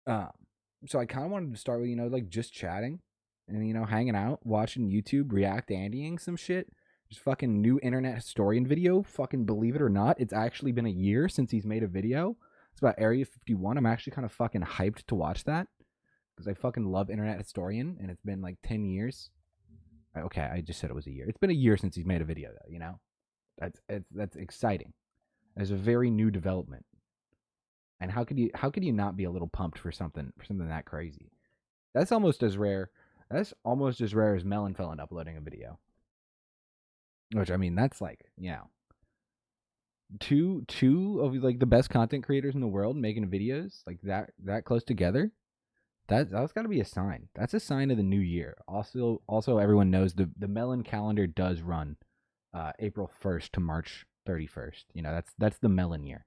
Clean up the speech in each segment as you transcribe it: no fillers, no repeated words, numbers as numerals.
Um, so I kind of wanted to start with, like just chatting and, hanging out, watching YouTube, React Andying some shit. Just fucking new internet historian video. Fucking believe it or not, it's actually been a year since he's made a video. It's about Area 51. I'm actually kind of fucking hyped to watch that because I fucking love internet historian and it's been like 10 years. Okay, I just said it was a year. It's been a year since he's made a video though, That's exciting. As a very new development. And how could you not be a little pumped for something that crazy? That's almost as rare. That's almost as rare as MelonFelon uploading a video. Which I mean, that's like, two of like the best content creators in the world making videos like that close together. That's got to be a sign. That's a sign of the new year. Also everyone knows the Melon calendar does run April 1st to March 31st. That's the Melon year.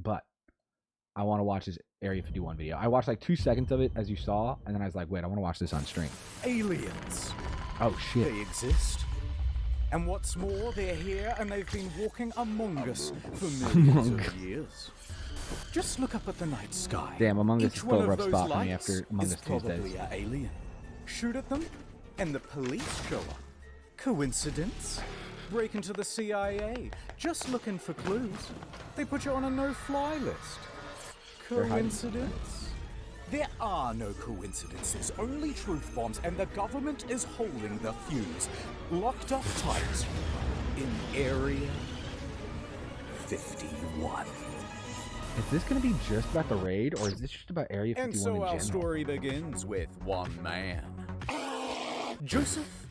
But I want to watch this Area 51 video. I watched like 2 seconds of it, as you saw, and then I was like, wait, I want to watch this on stream. Aliens. Oh, shit. They exist. And what's more, they're here and they've been walking among us for millions of years. Just look up at the night sky. Damn, Among Us is Each still one a of rough those spot for me lights after Among is Us Tuesdays. probably an alien. Shoot at them, and the police show up. Coincidence? Break into the CIA, just looking for clues. They put you on a no-fly list. Coincidence? There are no coincidences, only truth bombs, and the government is holding the fuse. Locked up tight in Area 51. Is this going to be just about the raid, or is this just about Area 51 And so in our general? story begins with one man. Joseph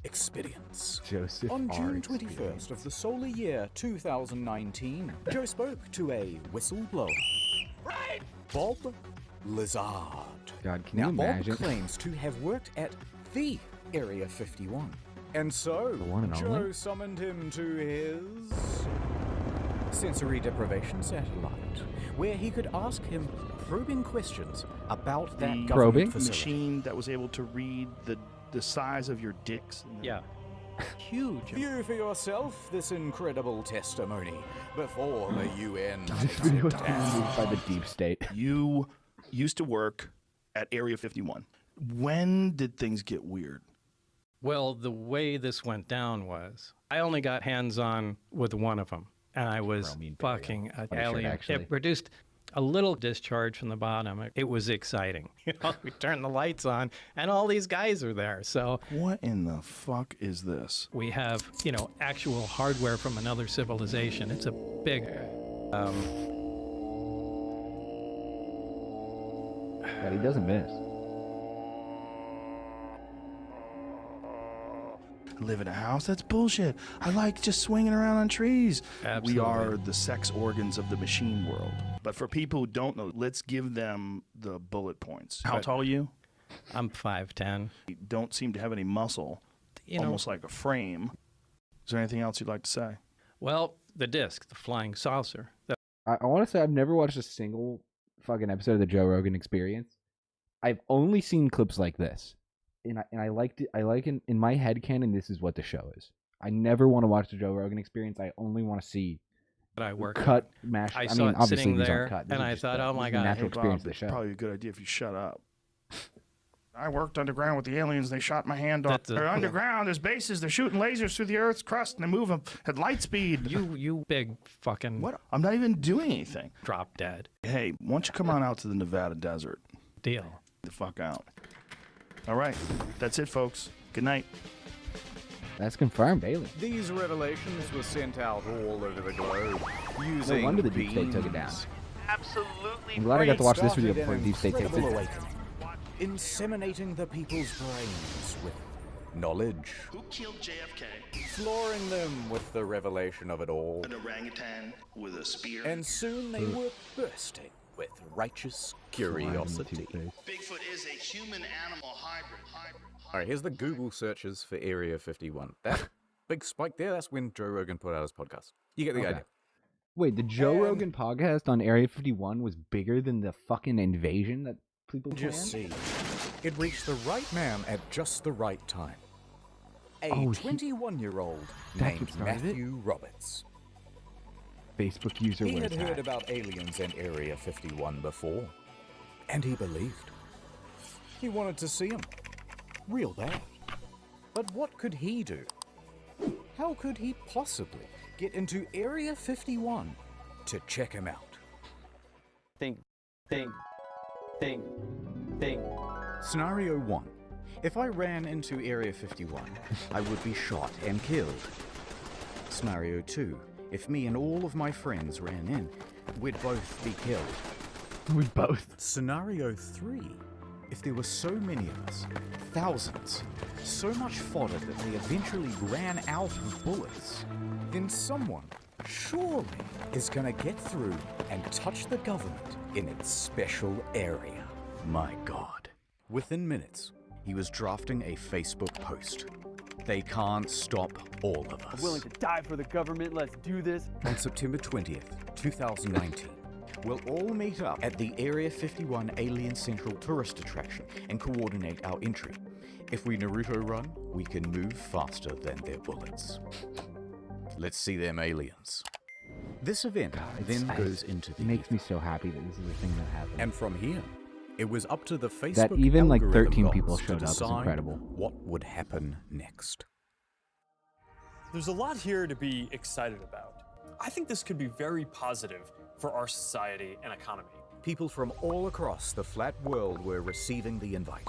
Experience. Joseph On R. June Experience. 21st of the solar year 2019, Joe spoke to a whistleblower. Right. Bob Lazard. God, can Now, you imagine? Bob claims to have worked at the Area 51. And so, The one and Joe only? summoned him to his sensory deprivation satellite, where he could ask him probing questions about that government Probing? facility. Machine that was able to read the size of your dicks. Yeah. Huge. View for yourself this incredible testimony before the UN This takes video it is down. used by the deep state. You used to work at Area 51. When did things get weird? Well, the way this went down was I only got hands-on with one of them, and I was Bromine fucking an Funny shirt, alien. actually. It produced a little discharge from the bottom. It was exciting. We turned the lights on, and all these guys are there. So What in the fuck is this? we have, actual hardware from another civilization. It's a big. God, he doesn't miss. Live in a house? That's bullshit. I like just swinging around on trees. Absolutely. We are the sex organs of the machine world. But for people who don't know, let's give them the bullet points. How tall are you? I'm 5'10". You don't seem to have any muscle. Almost like a frame. Is there anything else you'd like to say? Well, the disc, the flying saucer. I want to say I've never watched a single fucking episode of the Joe Rogan Experience. I've only seen clips like this, and I liked it. I like in my head canon, this is what the show is. I never want to watch the Joe Rogan Experience. I only want to see That I work. cut, mash. I I saw mean, it obviously sitting these there, aren't cut. These and are I just thought, oh my the God. natural Hey, Bob, experience of the it's show. probably a good idea if you shut up. I worked underground with the aliens. They shot my hand off. That's They're underground. There's bases. They're shooting lasers through the Earth's crust, and they move them at light speed. You big fucking What? I'm not even doing anything. drop dead Hey, why don't you come on out to the Nevada desert? deal. Get the fuck out. All right. That's it, folks. Good night. That's confirmed, alien. These revelations were sent out all over the globe using wonder the Deep State took it down. beams. Absolutely. I'm glad I got to watch this video Started before an the Deep State takes incredible it. awakening, inseminating the people's brains with knowledge, Who killed JFK? flooring them with the revelation of it all. An orangutan with a spear. And soon they were bursting with righteous curiosity. Bigfoot is a human-animal hybrid. All right, here's the Google searches for Area 51. That big spike there, that's when Joe Rogan put out his podcast. You get the Okay. idea. Wait, the Joe And- Rogan podcast on Area 51 was bigger than the fucking invasion that people Just planned? see. It reached the right man at just the right time. A Oh, he- 21-year-old That's what named started it? Matthew Roberts. Facebook user He wears had heard hat. about aliens and Area 51 before, and he believed. He wanted to see them. Real bad. But what could he do? How could he possibly get into Area 51 to check him out? Think. Scenario 1. If I ran into Area 51, I would be shot and killed. Scenario 2. If me and all of my friends ran in, we'd both be killed. We both. Scenario 3. If there were so many of us, thousands, so much fodder that they eventually ran out of bullets, then someone, surely, is gonna get through and touch the government in its special area. My God. Within minutes, he was drafting a Facebook post. They can't stop all of us. I'm willing to die for the government. Let's do this. On September 20th, 2019, we'll all meet up at the Area 51 Alien Central tourist attraction and coordinate our entry. If we Naruto run, we can move faster than their bullets. Let's see them aliens. This event then goes into the It makes me so happy that this is a thing that happened. and from here, it was up to the Facebook That even, like, algorithm 13 gods people to showed up is decide incredible. what would happen next. There's a lot here to be excited about. I think this could be very positive for our society and economy. People from all across the flat world were receiving the invite,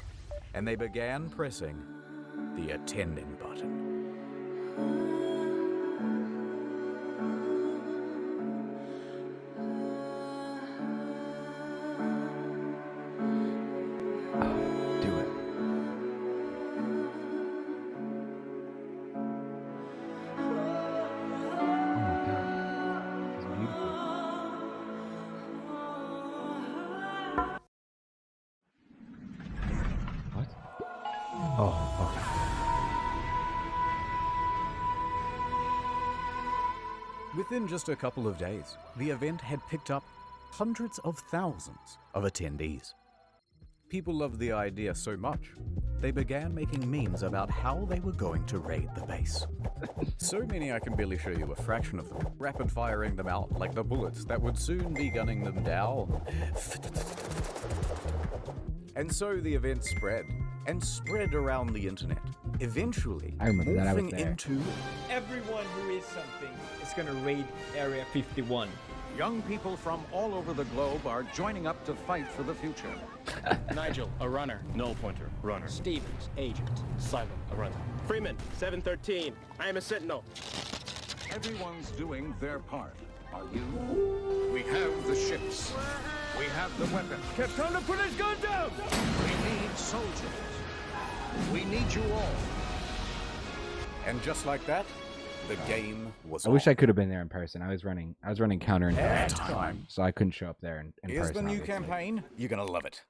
and they began pressing the attending button. Do it. Oh my God. It's beautiful. What? Oh, okay. Within just a couple of days, the event had picked up hundreds of thousands of attendees. People loved the idea so much, they began making memes about how they were going to raid the base. So many I can barely show you a fraction of them, rapid firing them out like the bullets that would soon be gunning them down. And so the event spread, and spread around the internet, eventually I remember that, I was morphing there. into Everyone who is something is gonna raid Area 51. Young people from all over the globe are joining up to fight for the future. Nigel, a runner. Null pointer, runner. Stevens, agent. Silent, a runner. Freeman, 713. I am a sentinel. Everyone's doing their part. Are you? We have the ships. We have the weapons. Time to put his gun down! We need soldiers. We need you all. And just like that, the game was I wish on. I could have been there in person. I was running counter in At time. so I couldn't show up there in Here's person. the new obviously. campaign. You're gonna love it.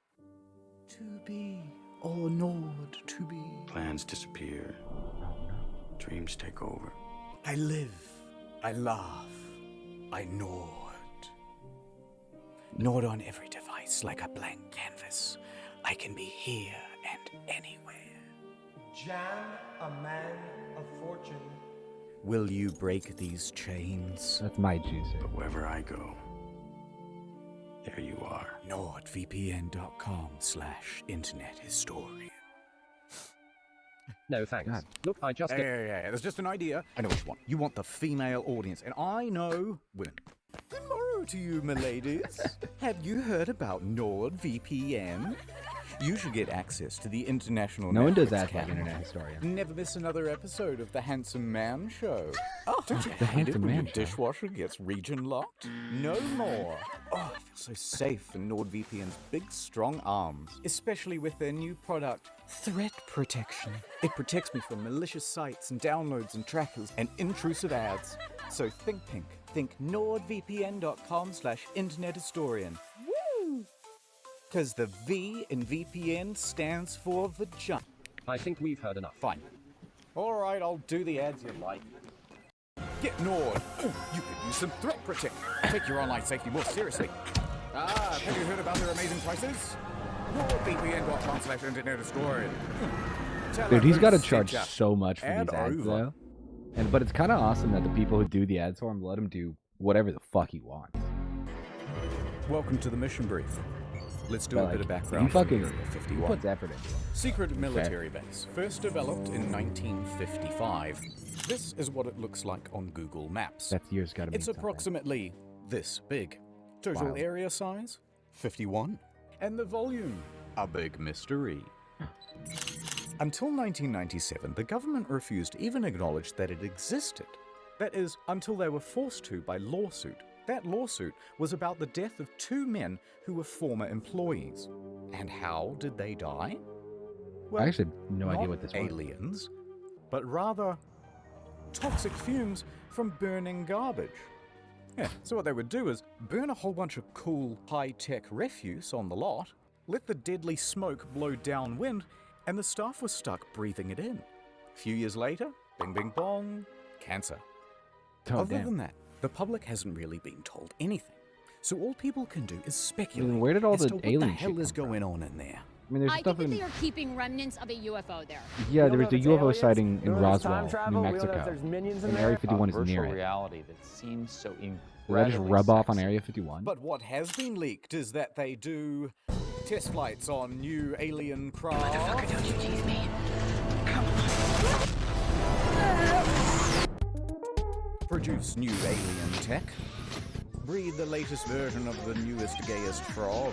To be or not to be. Plans disappear. Dreams take over. I live. I laugh. I nod. Nod on every device like a blank canvas. I can be here and anywhere. Jan, a man of fortune. Will you break these chains? That's my juicer. But wherever I go, there you are. NordVPN.com/internet historian. No, thanks. God. Look, I just... Yeah. There's just an idea. I know what you want. You want the female audience, and I know women. Good morrow to you, miladies. Have you heard about NordVPN? You should get access to the international. No one does Netflix that like catalog. Internet Historian. Never miss another episode of The Handsome Man Show. Oh, don't you The hate Handsome it when Man your Show. dishwasher gets region locked? No more. Oh, I feel so safe in NordVPN's big, strong arms, especially with their new product, Threat Protection. It protects me from malicious sites and downloads and trackers and intrusive ads. So think pink. Think NordVPN.com/internet historian. Woo! Because the V in VPN stands for vagina. I think we've heard enough. Fine. All right, I'll do the ads you like. Get Nord. Ooh, you could use some threat protection. Take your online safety more seriously. Have you heard about their amazing prices? NordVPN.com/internet historian. Dude, he's got to charge so much for Ad these ads, over. though. But it's kind of awesome that the people who do the ads for him let him do whatever the fuck he wants. Welcome to the mission brief. Let's do But, a bit like, of background he fucking on Area he 51. puts effort into it. Secret military base, first developed in 1955. This is what it looks like on Google Maps. That year's got to be It's approximately this big. Total Wow. area size, 51. And the volume, a big mystery. Until 1997, the government refused to even acknowledge that it existed. That is, until they were forced to by lawsuit. That lawsuit was about the death of 2 men who were former employees. And how did they die? Well, I actually have no idea not what this was. aliens, but rather toxic fumes from burning garbage. Yeah, so what they would do is burn a whole bunch of cool, high-tech refuse on the lot, let the deadly smoke blow downwind, and the staff were stuck breathing it in. A few years later, bing bing bong, cancer. Oh, Other damn. than that, the public hasn't really been told anything. So all people can do is speculate where did all as the to what alien the shit hell is come from? going on in there. I mean, there's I stuff think that in. they are keeping remnants of a UFO there. Yeah, there was a it's UFO aliens. sighting We in don't know if it's time Roswell, travel. New We don't know if Mexico. there's minions in And there. Area 51 is virtual near it. reality that seems so incredibly Did I just rub off on sexy. Area 51? But what has been leaked is that they do test flights on new alien craft. Motherfucker, don't you tease me. Produce new alien tech. Breed the latest version of the newest, gayest frog.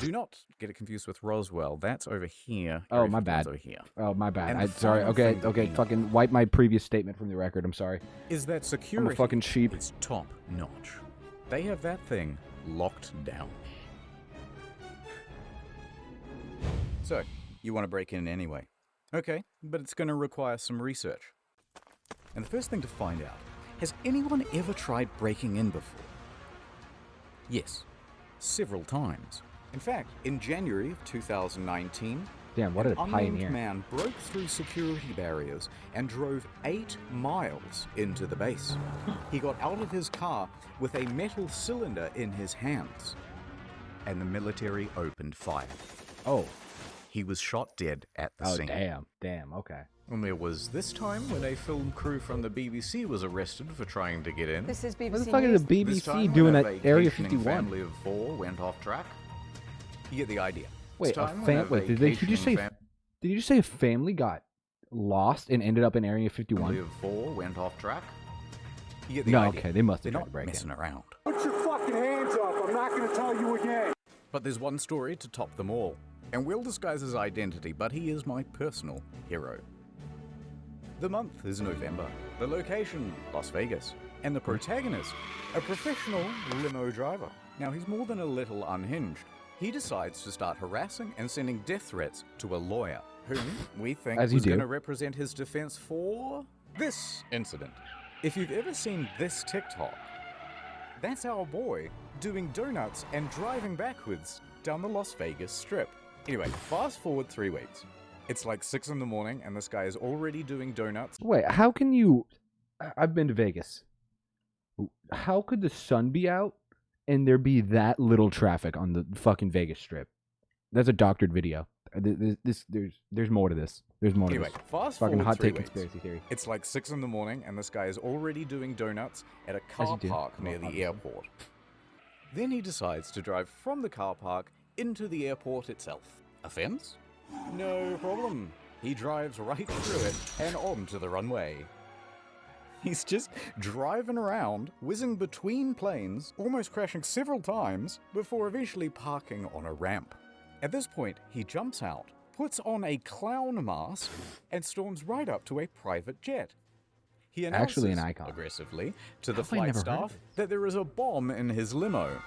Do not get it confused with Roswell. That's over here. Oh, Area my 51's bad. Over here. Oh, my bad. And I the sorry. final Okay, thing that okay. we know Fucking wipe my previous statement from the record. I'm sorry. is that security I'm a fucking sheep. is top notch. They have that thing locked down. So, you want to break in anyway. Okay, but it's going to require some research. And the first thing to find out, has anyone ever tried breaking in before? Yes, several times. In fact, in January of 2019, Damn, what an a unnamed pioneer. man broke through security barriers and drove 8 miles into the base. He got out of his car with a metal cylinder in his hands, and the military opened fire. Oh. He was shot dead at the Oh, scene. damn. Okay. And there was this time when a film crew from the BBC was arrested for trying to get in. This is BBC What the fuck is News. the This BBC time doing when at a Area vacationing 51? family of 4 went off track. You get the idea. Wait, This a time when family. Did you just vacationing say? Did you just say a family got lost and ended up in Area 51? family of 4 went off track? You get the No, idea. okay, they must have They're tried to not break messing in. around. Put your fucking hands up. I'm not going to tell you again. But there's one story to top them all. And we'll disguise his identity, but he is my personal hero. The month is November. The location, Las Vegas. And the protagonist, a professional limo driver. Now, he's more than a little unhinged. He decides to start harassing and sending death threats to a lawyer, whom we think As you was do. going to represent his defense for this incident. If you've ever seen this TikTok, that's our boy doing donuts and driving backwards down the Las Vegas Strip. Anyway, fast forward 3 weeks. It's like 6 in the morning and this guy is already doing donuts. Wait, how can you? I've been to Vegas. How could the sun be out and there be that little traffic on the fucking Vegas Strip? That's a doctored video. There's more to this. There's more Anyway, to this. fast Fucking forward hot 3 take weeks. conspiracy theory. It's like 6 in the morning and this guy is already doing donuts at a car you do. park near Well, the obviously. airport. Then he decides to drive from the car park into the airport itself. Offense? No problem. He drives right through it and onto the runway. He's just driving around, whizzing between planes, almost crashing several times, before eventually parking on a ramp. At this point, he jumps out, puts on a clown mask, and storms right up to a private jet. He announces Actually an icon. aggressively to the How have I flight never heard of staff that there is a bomb in his limo.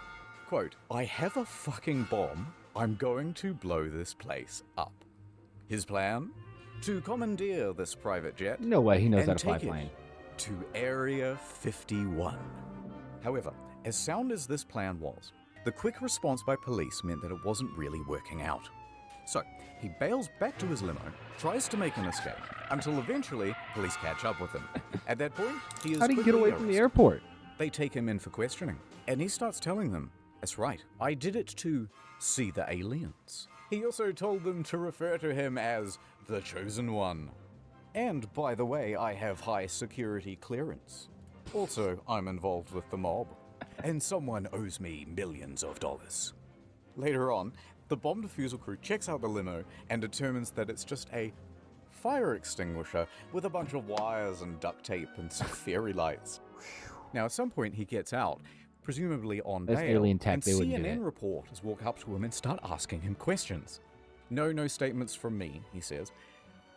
Quote, "I have a fucking bomb. I'm going to blow this place up." His plan? To commandeer this private jet. No way he knows and how to fly a take it plane. to Area 51. However, as sound as this plan was, the quick response by police meant that it wasn't really working out. So, he bails back to his limo, tries to make an escape, until eventually police catch up with him. At that point, he is How did he get quickly away from the arrested. airport? They take him in for questioning, and he starts telling them, "That's right, I did it to see the aliens." He also told them to refer to him as the Chosen One. And by the way, I have high security clearance. Also, I'm involved with the mob, and someone owes me millions of dollars. Later on, the bomb defusal crew checks out the limo and determines that it's just a fire extinguisher with a bunch of wires and duct tape and some fairy lights. Now, at some point, he gets out, presumably on That's bail, alien tech, and they wouldn't do CNN it. reporters walk up to him and start asking him questions. No statements from me, he says,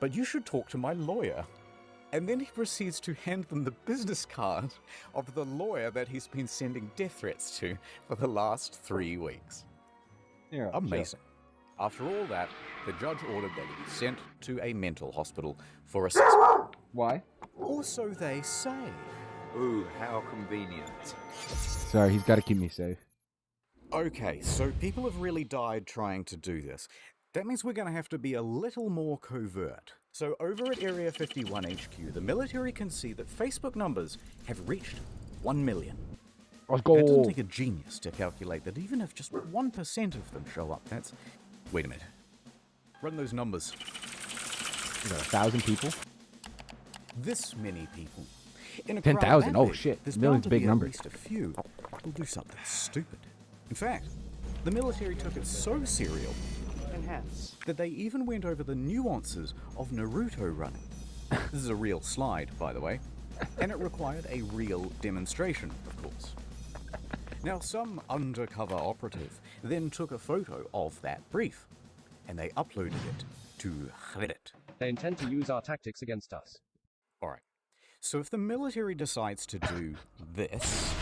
but you should talk to my lawyer. And then he proceeds to hand them the business card of the lawyer that he's been sending death threats to for the last 3 weeks. Yeah, Amazing. After all that, the judge ordered that he be sent to a mental hospital for assessment. Why? Or so they say. Ooh, how convenient. Sorry, he's got to keep me safe. Okay, so people have really died trying to do this. That means we're going to have to be a little more covert. So over at Area 51 HQ, the military can see that Facebook numbers have reached 1 million. Let's Now, it doesn't go. take a genius to calculate that even if just 1% of them show up, that's... Wait a minute. Run those numbers. Is that 1,000 people? This many people. In a 10,000, crowd that oh big, shit, there's million's bound to a big be number. At least a few who'll do something stupid. In fact, the military took it so serial that they even went over the nuances of Naruto running. This is a real slide, by the way, and it required a real demonstration, of course. Now, some undercover operative then took a photo of that brief, and they uploaded it to Reddit. They intend to use our tactics against us. Alright, so if the military decides to do this,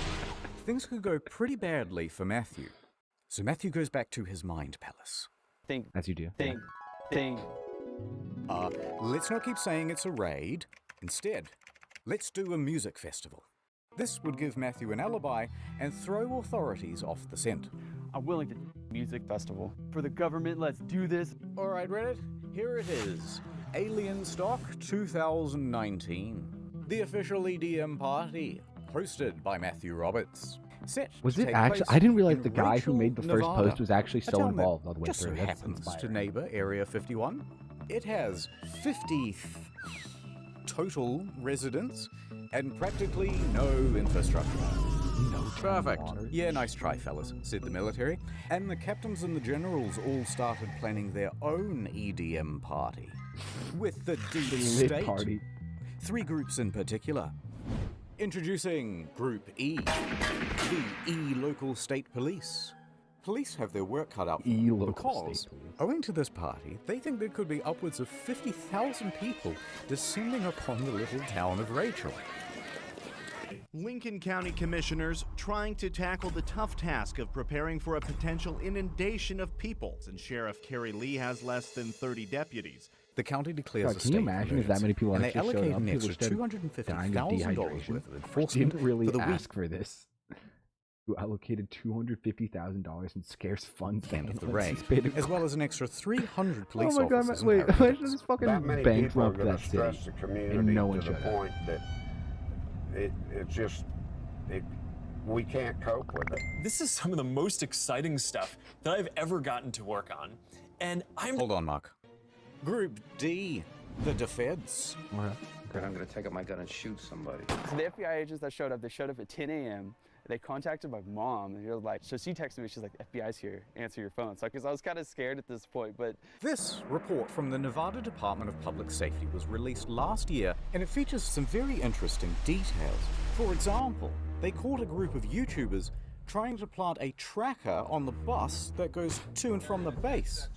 things could go pretty badly for Matthew. So Matthew goes back to his mind palace. Think, As you do. think. Let's not keep saying it's a raid. Instead, let's do a music festival. This would give Matthew an alibi and throw authorities off the scent. I'm willing to music festival. For the government, let's do this. Alright, Reddit, here it is. Alien Stock 2019. The official EDM party, hosted by Matthew Roberts. Set Was to it take actually? place I didn't realize in the guy who Rachel, made the first Nevada, post was actually a so town that involved all the way just so through. That's happens to inspiring. neighbor Area 51. It has 50 total residents and practically no infrastructure. No Perfect. water. Yeah, nice try, fellas, said the military. And the captains and the generals all started planning their own EDM party. With the deep The lit state. party. 3 groups in particular. Introducing Group E, the E-Local State Police. Police have their work cut out for them E-Local because, State Police. owing to this party, they think there could be upwards of 50,000 people descending upon the little town of Rachel. Lincoln County commissioners trying to tackle the tough task of preparing for a potential inundation of people, and Sheriff Kerry Lee has less than 30 deputies. The county declares God, a can state you imagine if that many people and they actually showed allocate up? an People extra started dying of $250,000 dehydration. worth of We enforcement didn't really for the week. ask for this. Who allocated $250,000 in scarce funds End of the Let's raid, just pay to- as well as an extra 300 police Oh my god, officers. and wait, paramedics. imagine this fucking That many people are bankrupt going that to stress city. the community And no one to the showed up. point that we can't cope with it. This is some of the most exciting stuff that I've ever gotten to work on. And I'm... Hold on, Mark. Group D, the defeds. I'm going to take out my gun and shoot somebody. So the FBI agents that showed up, they showed up at 10 a.m. They contacted my mom, and she was like, so she texted me, she's like, the FBI's here, answer your phone. So, because I was kind of scared at this point, but... This report from the Nevada Department of Public Safety was released last year, and it features some very interesting details. For example, they caught a group of YouTubers trying to plant a tracker on the bus that goes to and from the base.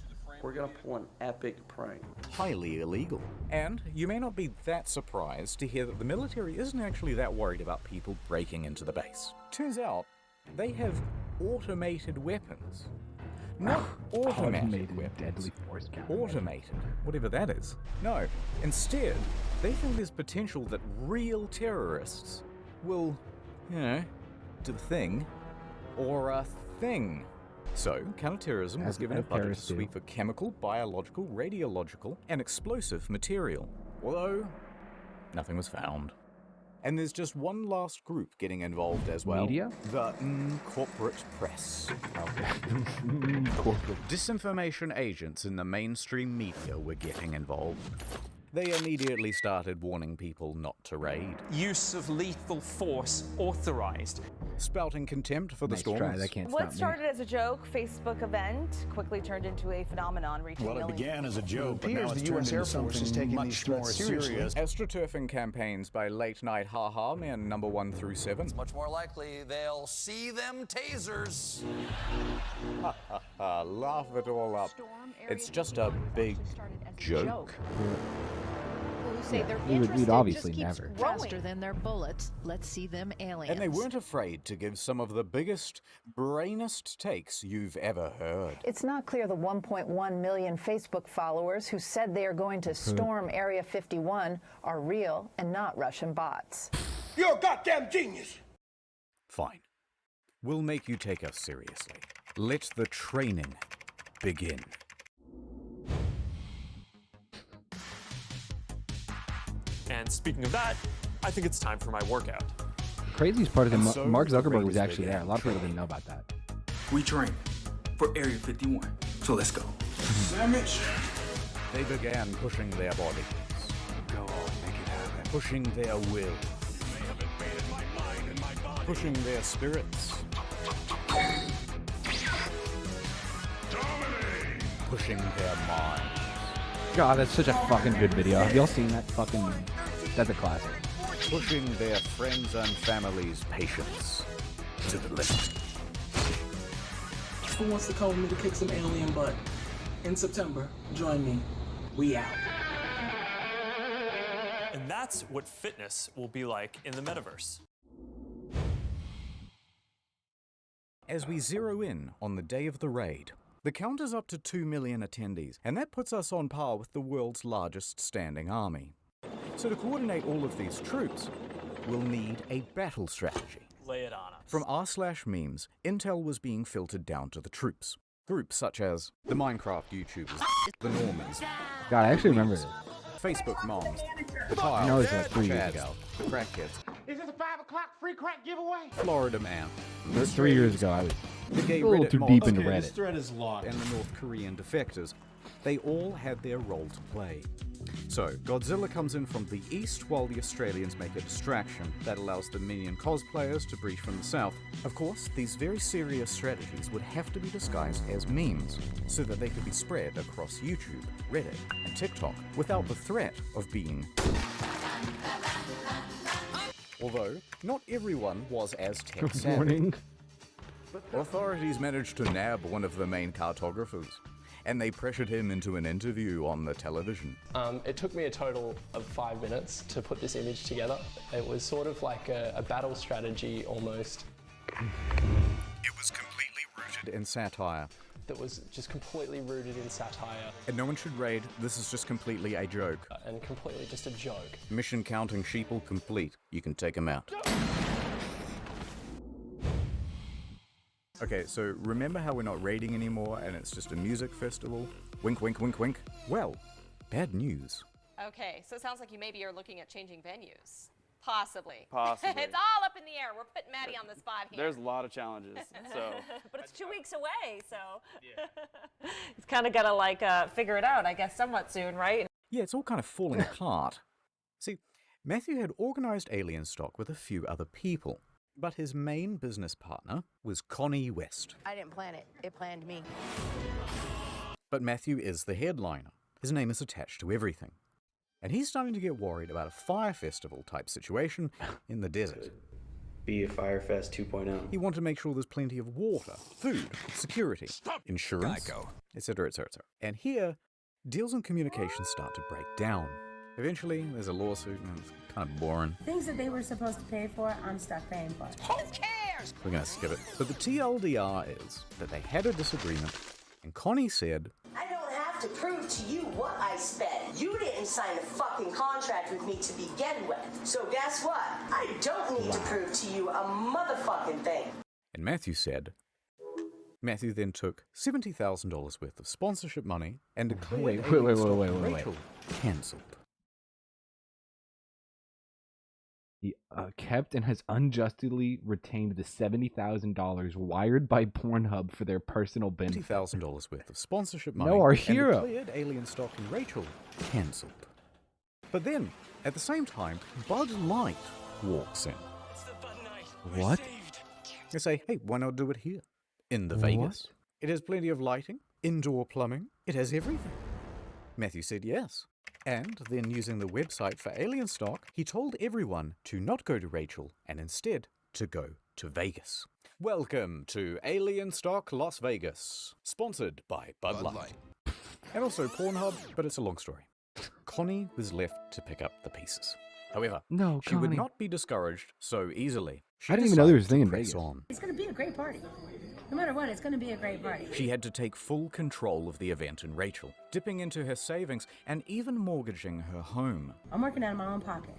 We're going to pull an epic prank. Highly illegal. And you may not be that surprised to hear that the military isn't actually that worried about people breaking into the base. Turns out, they have automated weapons. Not automatic weapons. Deadly force counter. Automated, whatever that is. No, instead, they think there's potential that real terrorists will, do the thing, or a thing. So, counterterrorism was given a budget to terrorists do. sweep for chemical, biological, radiological, and explosive material. Although, nothing was found. And there's just one last group getting involved as well. Media? The corporate press. Corporate. Disinformation agents in the mainstream media were getting involved. they immediately started warning people not to raid. Use of lethal force authorized. Spouting contempt for the Nice try, stormers. that can't What stop me. started as a joke Facebook event quickly turned into a phenomenon, reaching Well, it millions. began as a joke, but It now appears it's the turned US into Air Force is something taking these much more threats seriously. seriously. Astroturfing campaigns by Late Night Haha Man number 1 through 7. It's much more likely they'll see them tasers. Laugh it all up. It's just a big joke. Who say they're we'd interested obviously just keeps never. faster than their bullets. Let's see them aliens. And they weren't afraid to give some of the biggest, brainest takes you've ever heard. It's not clear the 1.1 million Facebook followers who said they are going to storm Area 51 are real and not Russian bots. You're a goddamn genius! Fine. We'll make you take us seriously. Let the training begin. And speaking of that, I think it's time for my workout. The craziest part is that And so Mark the Zuckerberg race was actually there. began. A lot of people didn't know about that. We train for Area 51, so let's go. Sandwich. They began pushing their bodies. Go on, make it happen. Pushing their will. Pushing their spirits. Pushing their minds. God, that's such a fucking good video. Have y'all seen that fucking... That's a classic. Pushing their friends and families' patience to the limit. Who wants to come with me to kick some alien butt? In September, join me. We out. And that's what fitness will be like in the metaverse. As we zero in on the day of the raid, the count is up to 2 million attendees, and that puts us on par with the world's largest standing army. So to coordinate all of these troops, we'll need a battle strategy. Lay it on us. From r/memes, intel was being filtered down to the troops. Groups such as the Minecraft YouTubers, the Normans, God, I actually remember this. Facebook moms, the I Tiles, know this like 3 years Chads, ago. the Crackheads, Is this a 5 o'clock free crack giveaway? Florida Man, 3 years ago, I was the gay a little Reddit too mods, deep into Reddit. This thread is long. and the North Korean defectors. They all had their role to play. So, Godzilla comes in from the east while the Australians make a distraction that allows the Minion cosplayers to breach from the south. Of course, these very serious strategies would have to be disguised as memes so that they could be spread across YouTube, Reddit, and TikTok without the threat of being... Although, not everyone was as tech Good savvy. morning. Authorities managed to nab one of the main cartographers, and they pressured him into an interview on the television. It took me a total of 5 minutes to put this image together. It was sort of like a battle strategy almost. It was completely rooted in satire. That was just completely rooted in satire. And no one should raid, this is just completely a joke. And completely just a joke. Mission counting sheeple complete. You can take him out. Okay, so remember how we're not raiding anymore and it's just a music festival? Wink, wink, wink, wink. Well, bad news. Okay, so it sounds like you maybe are looking at changing venues. Possibly. Possibly. It's all up in the air. We're putting Maddie on the spot here. There's a lot of challenges, so. But it's 2 weeks away, so. It's kind of got to like figure it out, I guess, somewhat soon, right? Yeah, it's all kind of falling apart. See, Matthew had organized alien stock with a few other people, but his main business partner was Connie West. I didn't plan it. It planned me. But Matthew is the headliner. His name is attached to everything. And he's starting to get worried about a fire festival type situation in the desert. Be a Firefest 2.0. He wanted to make sure there's plenty of water, food, security, insurance, etc., etc. And here, deals and communications start to break down. Eventually, there's a lawsuit and it's kind of boring. Things that they were supposed to pay for, I'm stuck paying for. Who cares? We're going to skip it. But the TLDR is that they had a disagreement and Connie said, I don't have to prove to you what I spent. You didn't sign a fucking contract with me to begin with. So guess what? I don't need to prove to you a motherfucking thing. and Matthew said, Matthew then took $70,000 worth of sponsorship money and declared Wait. Rachel cancelled. He kept and has unjustly retained the $70,000 wired by Pornhub for their personal benefit. $50,000 worth of sponsorship money. No, our and hero. declared alien stock in Rachel cancelled. But then, at the same time, Bud Light walks in. What? They say, hey, why not do it here? In the Vegas. It has plenty of lighting, indoor plumbing, it has everything. Matthew said yes. And then using the website for alien stock, he told everyone to not go to Rachel and instead to go to Vegas. Welcome to Alien Stock Las Vegas, sponsored by Bud Light. And also Pornhub, but it's a long story. Connie was left to pick up the pieces. However, she would not be discouraged so easily. I didn't even know there was a thing in Vegas. Vegas. It's going to be a great party. No matter what, it's going to be a great party. She had to take full control of the event in Rachel, dipping into her savings and even mortgaging her home. I'm working out of my own pocket.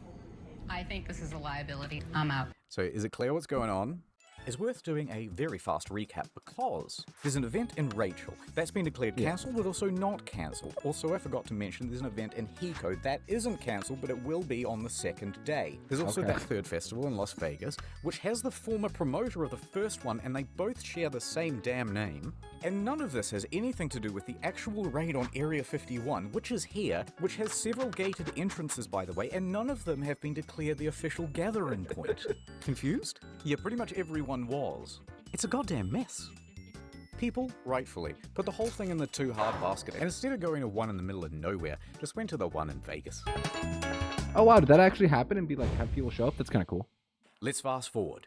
I think this is a liability. I'm out. So is it clear what's going on? It's worth doing a very fast recap because there's an event in Rachel that's been declared cancelled but also not cancelled. Also, I forgot to mention there's an event in Hiko that isn't cancelled but it will be on the second day. There's also that third festival in Las Vegas, which has the former promoter of the first one and they both share the same damn name. And none of this has anything to do with the actual raid on Area 51, which is here, which has several gated entrances by the way, and none of them have been declared the official gathering point. Confused? Yeah, pretty much everyone was. It's a goddamn mess. People, rightfully, put the whole thing in the too hard basket and instead of going to one in the middle of nowhere, just went to the one in Vegas. Oh wow, did that actually happen and be like, have people show up? That's kind of cool. Let's fast forward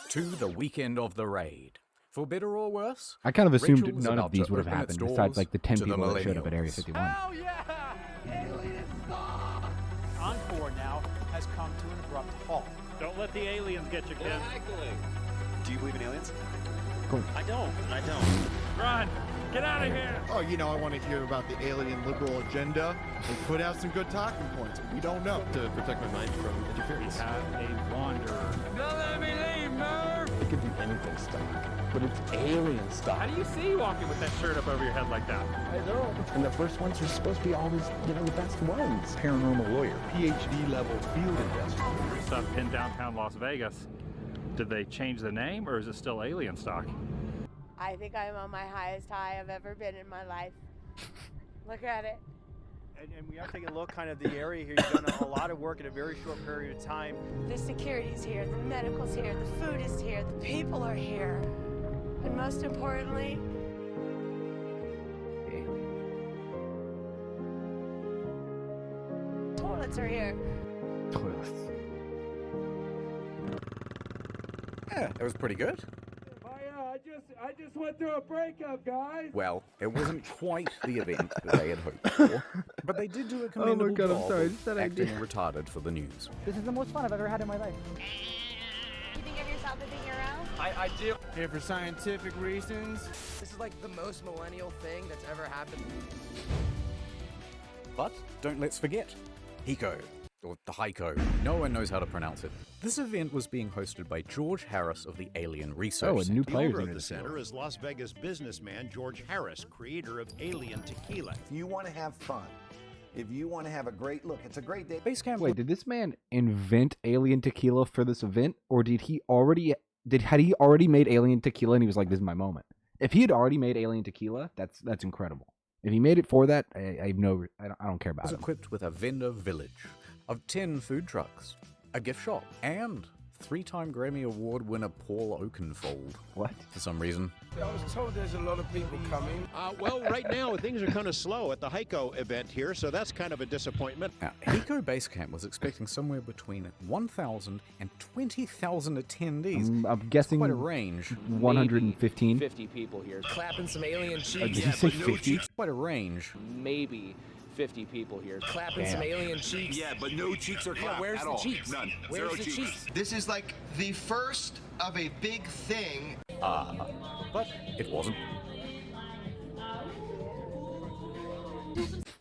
to the weekend of the raid. For better or worse, I kind of assumed Rachel was none about of these to would have open happened its besides like the 10 doors to people the that showed up at Area millennials. 51. Hell yeah! Encore now has come to an abrupt halt. Don't let the aliens get you, kid. Do you believe in aliens? Cool. I don't. Run! Get out of here! Oh, you know, I want to hear about the alien liberal agenda and put out some good talking points. We don't know. To protect my mind from interference. We have a wanderer. Don't let me leave, Murph! It could be anything stock, but it's alien stock. How do you see you walking with that shirt up over your head like that? I know. And the first ones are supposed to be always, the best ones. Paranormal lawyer, PhD level field investigator. Stuff in downtown Las Vegas. Did they change the name or is it still alien stock? I think I'm on my highest high I've ever been in my life. Look at it. And we are taking a look kind of the area here. You've done a lot of work in a very short period of time. The security's here, the medical's here, the food is here, the people are here. And most importantly, toilets are here. Toilets. Yeah, it was pretty good. I just went through a breakup, guys. Well, it wasn't quite the event that they had hoped for, but they did do a commendable God, I'm job sorry, of just that acting idea. retarded for the news. This is the most fun I've ever had in my life. You think of yourself as being around? I do. Here for scientific reasons. This is like the most millennial thing that's ever happened. But don't let's forget, Hiko, or the Heiko. No one knows how to pronounce it. This event was being hosted by George Harris of the Alien Research Oh, a new Center. player's The owner in of it. the center is Las Vegas businessman George Harris, creator of Alien Tequila. If you want to have fun, if you want to have a great look, it's a great day. Wait, did this man invent alien tequila for this event, or had he already made alien tequila and he was like, "This is my moment"? If he had already made alien tequila, that's incredible. If he made it for that, I don't care about Was it. equipped with a vendor village of 10 food trucks, a gift shop, and 3-time Grammy Award winner Paul Oakenfold. What? For some reason. I was told there's a lot of people coming. Well, right now things are kind of slow at the Heiko event here, so that's kind of a disappointment. Now, Hiko Base Camp was expecting somewhere between 1,000 and 20,000 attendees. I'm guessing Quite a range. 115. 50 people here. Clapping some alien cheeks. Did you say 50? Quite a range. Maybe 50 people here. Clapping some alien cheeks. Yeah, but no cheeks are clapped where's at the all. cheeks? None. Where's Zero the cheeks? This is like the first of a big thing. But it wasn't.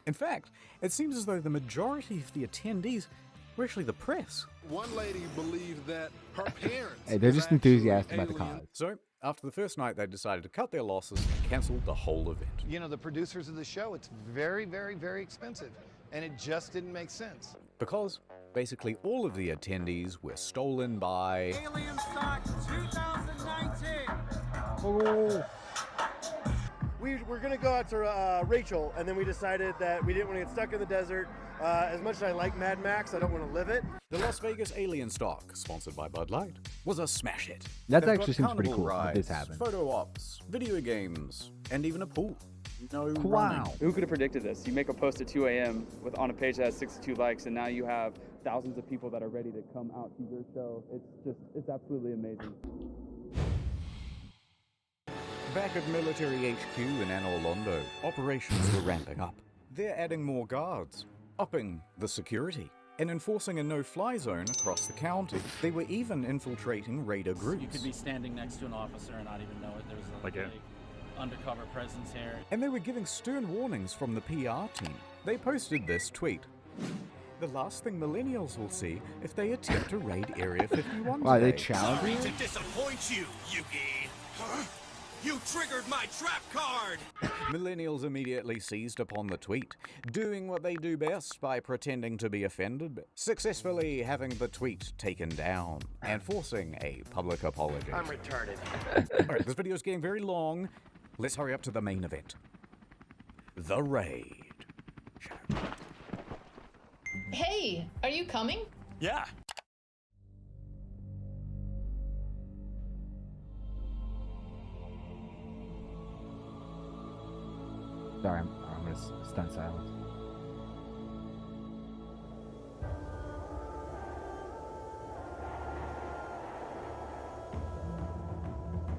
In fact, it seems as though the majority of the attendees were actually the press. One lady believed that her parents. Hey, they're just enthusiastic about the cause. So, after the first night, they decided to cut their losses and cancel the whole event. You know, the producers of the show, it's very, very, very expensive. And it just didn't make sense. Because basically all of the attendees were stolen by Alien Stock 2019. Oh. we were going to go out to Rachel, and then we decided that we didn't want to get stuck in the desert. As much as I like Mad Max, I don't want to live it. The Las Vegas Alien Stock, sponsored by Bud Light, was a smash hit. That They've actually got seems pretty carnival cool if rides, this happened. Photo ops, video games, and even a pool. No running. Wow. Who could have predicted this? You make a post at 2 a.m. on a page that has 62 likes, and now you have thousands of people that are ready to come out to your show. It's absolutely amazing. Back at Military HQ in Anne Orlando, operations were ramping up. They're adding more guards, upping the security, and enforcing a no-fly zone across the county. They were even infiltrating raider groups. You could be standing next to an officer and not even know it. There's a Like big undercover presence here. And they were giving stern warnings from the PR team. They posted this tweet. The last thing millennials will see if they attempt to raid Area 51 Wow, they today. challenge you? To disappoint you, Yugi. Huh? You triggered my trap card! Millennials immediately seized upon the tweet, doing what they do best by pretending to be offended, successfully having the tweet taken down, and forcing a public apology. I'm retarded. Alright, this video is getting very long. Let's hurry up to the main event. The raid. Hey, are you coming? Yeah. Sorry, I'm gonna stun silence.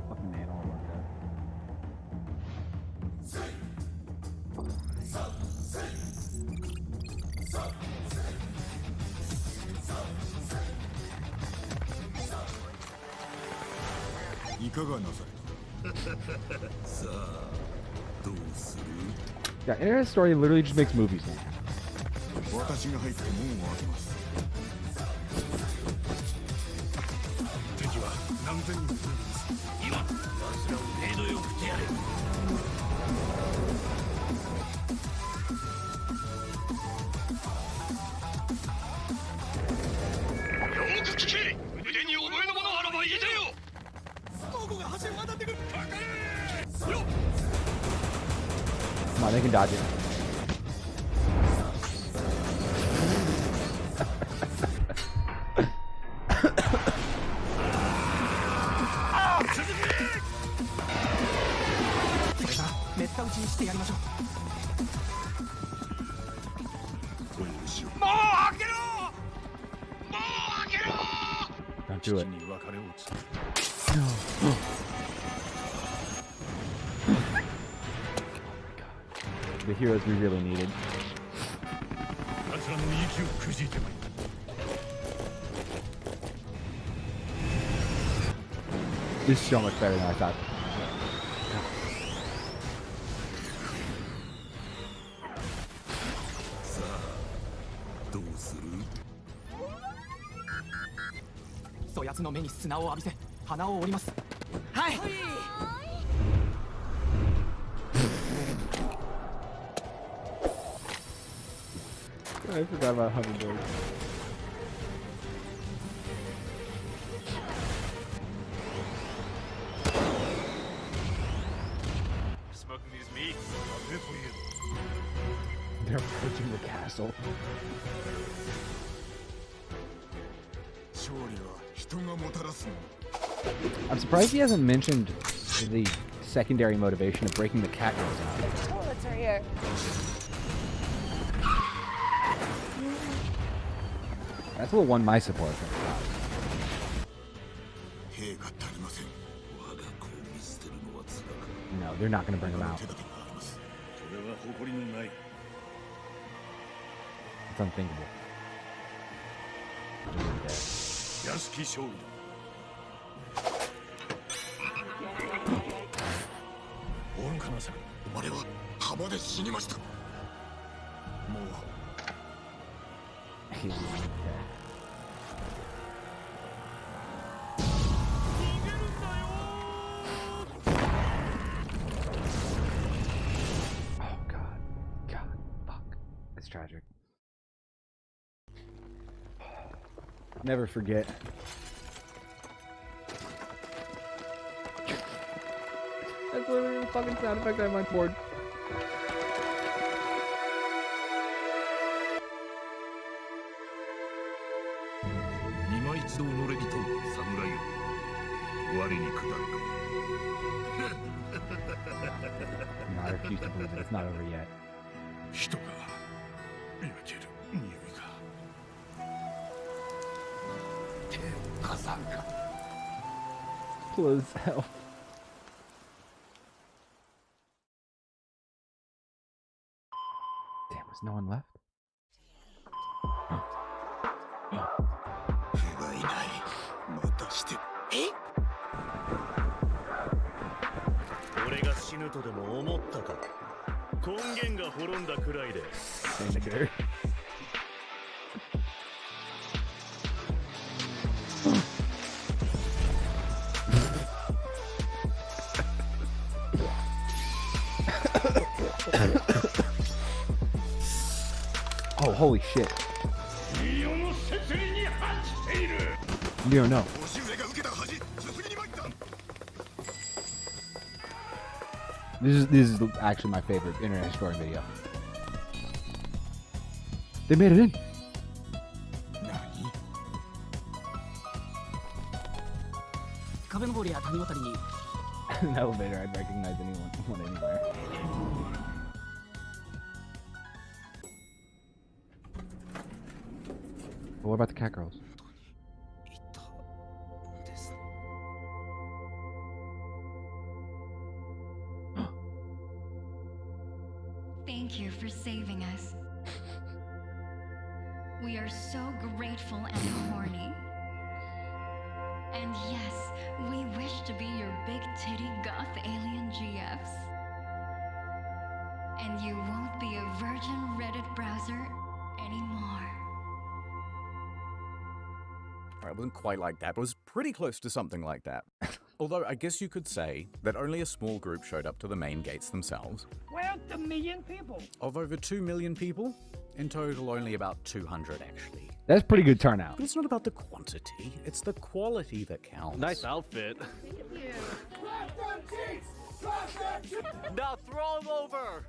Fucking man all like that. Yeah, Internet Story literally just makes movies now. Come on, they can dodge it. Don't do it. The heroes we really needed. This is so much better than I thought. I forgot about hummingbirds. Smoking these meats. They're approaching the castle. I'm surprised he hasn't mentioned the secondary motivation of breaking the cat nose out. Toilets are here. That's what won my support from No, they're not going to bring him out. It's unthinkable. He's dead. Oh God, fuck. It's tragic. Never forget. That's That's literally the fucking sound effect I have on my board. No, I refuse to believe it. It's not over yet. Close hell. Damn, was no one left? Senator. Oh, holy shit. Neo, no. This is actually my favorite internet story video. They made it in. An elevator, I'd recognize anyone anywhere. But what about the cat girls? Thank you for saving us. We are so grateful and horny. And yes, we wish to be your big titty goth alien GFs. And you won't be a virgin Reddit browser anymore. It wasn't quite like that, but it was pretty close to something like that. Although I guess you could say that only a small group showed up to the main gates themselves. Well, a million people. Of over 2 million people, in total only about 200 actually. That's pretty good turnout. But it's not about the quantity, it's the quality that counts. Nice outfit. Thank you. Now throw him over!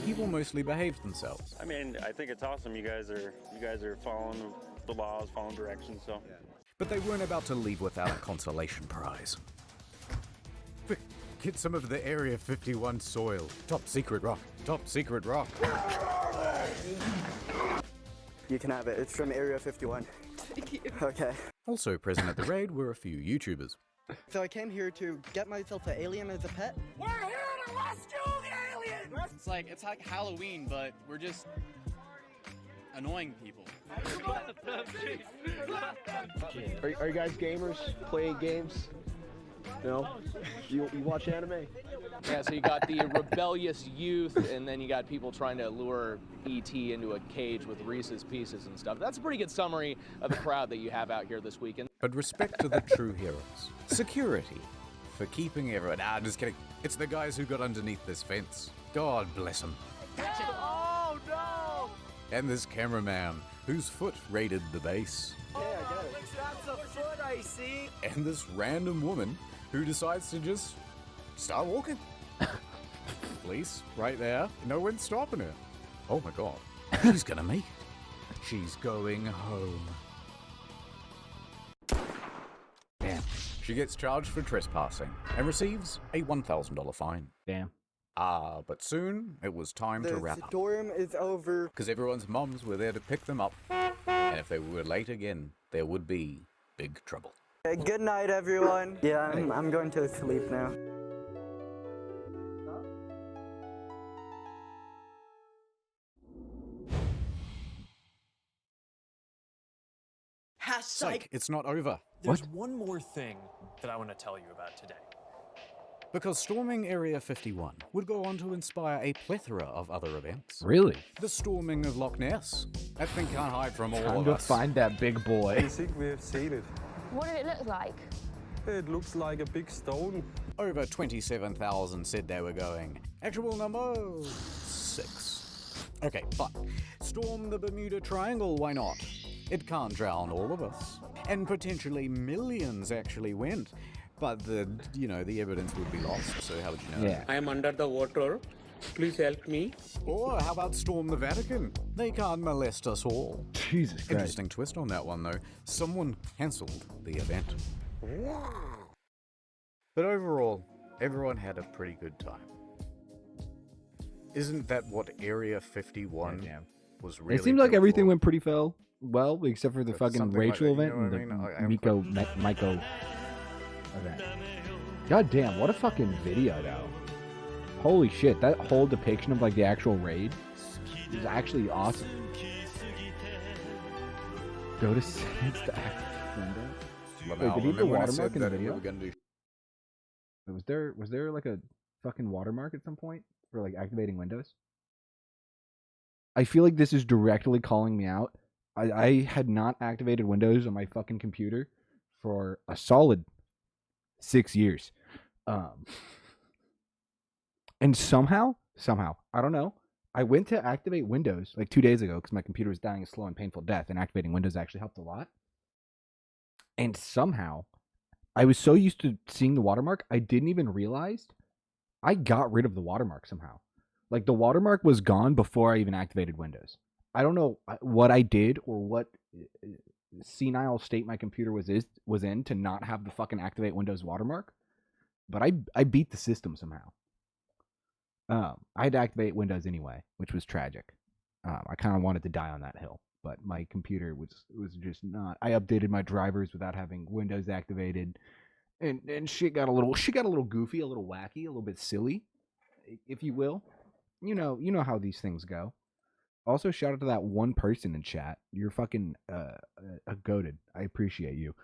People mostly behaved themselves. I mean, I think it's awesome. You guys are following the laws, following directions, so. Yeah. But they weren't about to leave without a consolation prize. Quick, get some of the Area 51 soil. Top secret rock. Top secret rock. You can have it. It's from Area 51. Thank you. Okay. Also present at the raid were a few YouTubers. So I came here to get myself an alien as a pet. We're here to rescue the alien! It's like Halloween, but we're just annoying people. Are you guys gamers? Playing games? No? You watch anime? Yeah, so you got the rebellious youth, and then you got people trying to lure E.T. into a cage with Reese's Pieces and stuff. That's a pretty good summary of the crowd that you have out here this weekend. But respect to the true heroes. Security. For keeping everyone... Ah, just kidding. It's the guys who got underneath this fence. God bless them. Oh no! And this cameraman, whose foot raided the base. Yeah, I get it. That's a foot I see! And this random woman who decides to just start walking. Police, right there. No one's stopping her. Oh my god. She's gonna make it. She's going home. Damn. She gets charged for trespassing and receives a $1,000 fine. Damn. But soon it was time to wrap up. The storm is over. Because everyone's mums were there to pick them up. And if they were late again, there would be big trouble. Good night, everyone. Yeah, I'm going to sleep now. Psych, it's not over. There's one more thing that I want to tell you about today. Because storming Area 51 would go on to inspire a plethora of other events. Really? The storming of Loch Ness. That thing can't hide from all Time of to us. find that big boy. I think we have seen it. What did it look like? It looks like a big stone. Over 27,000 said they were going. Actual number 6. Okay, but storm the Bermuda Triangle, why not? It can't drown all of us. And potentially millions actually went. But the evidence would be lost. So how would you know? Yeah. I am under the water. Please help me. Or how about storm the Vatican? They can't molest us all. Jesus Christ. Interesting twist on that one, though. Someone cancelled the event. But overall, everyone had a pretty good time. Isn't that what Area 51 was really? It seemed like built everything for? went pretty well, except for the fucking something like Rachel that, you event know what I and mean? the Miko event. God damn, what a fucking video, though. Holy shit, that whole depiction of like the actual raid is actually awesome. Go to settings to activate window. Wait, did he put watermark in the video? Was there like a fucking watermark at some point for like activating Windows? I feel like this is directly calling me out. I had not activated Windows on my fucking computer for a solid 6 years. And somehow, I don't know, I went to activate Windows like 2 days ago because my computer was dying a slow and painful death, and activating Windows actually helped a lot. And somehow, I was so used to seeing the watermark, I didn't even realize I got rid of the watermark somehow. Like, the watermark was gone before I even activated Windows. I don't know what I did or what senile state my computer was in to not have the fucking activate Windows watermark, but I beat the system somehow. I had to activate Windows anyway, which was tragic. I kind of wanted to die on that hill, but my computer was just not. I updated my drivers without having Windows activated, and shit got a little goofy, a little wacky, a little bit silly, if you will. You know how these things go. Also, shout out to that one person in chat. You're fucking goated. I appreciate you.